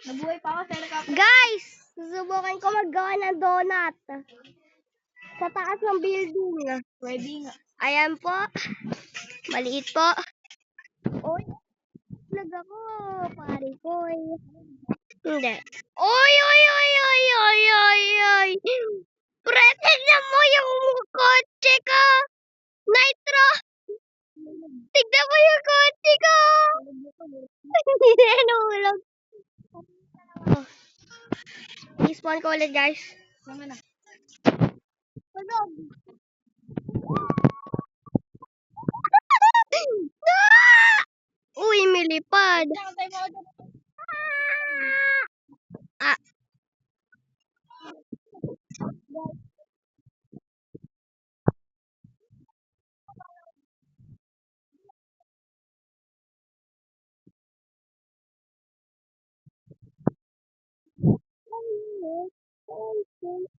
Nabuhay pa ako sa helicopter. Guys, susubukan ko maggawa ng donut. Sa taas ng building. Pwede nga. Ayan po. Maliit po. Oy, vlog ako. Pare ko. Hindi. Oy, oy, oy, oy, oy, oy, oy. Pre, tignan mo yung kotse ko. Nitro. Tignan mo yung kotse ko. Hindi, nahulog. Oh. I-spawn ko ulit, guys. Sama na. Pagod. Uy, milipad. Ah.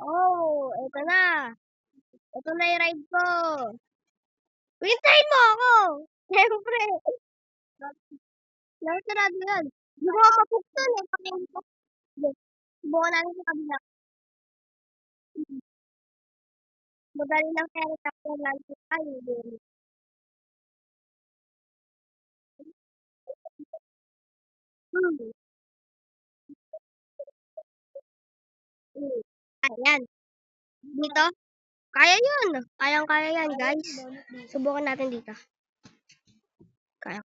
Oh, ito na. Ito na yung ride ko. Hintayin mo ako. Siyempre. Narasarado yan. Hindi ko mapuktan eh. Subukan natin sa kabila. Madali lang kaya tapos lang tayo. Ayan. Dito. Kaya yun. Kayang-kaya yan, guys. Subukan natin dito. Kaya.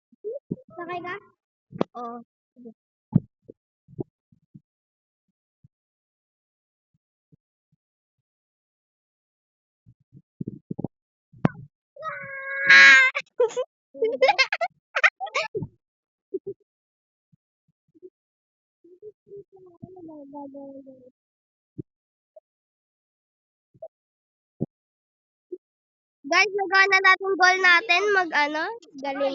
Sakay ka? Oo. Guys, nagawa na natin goal natin. Galing.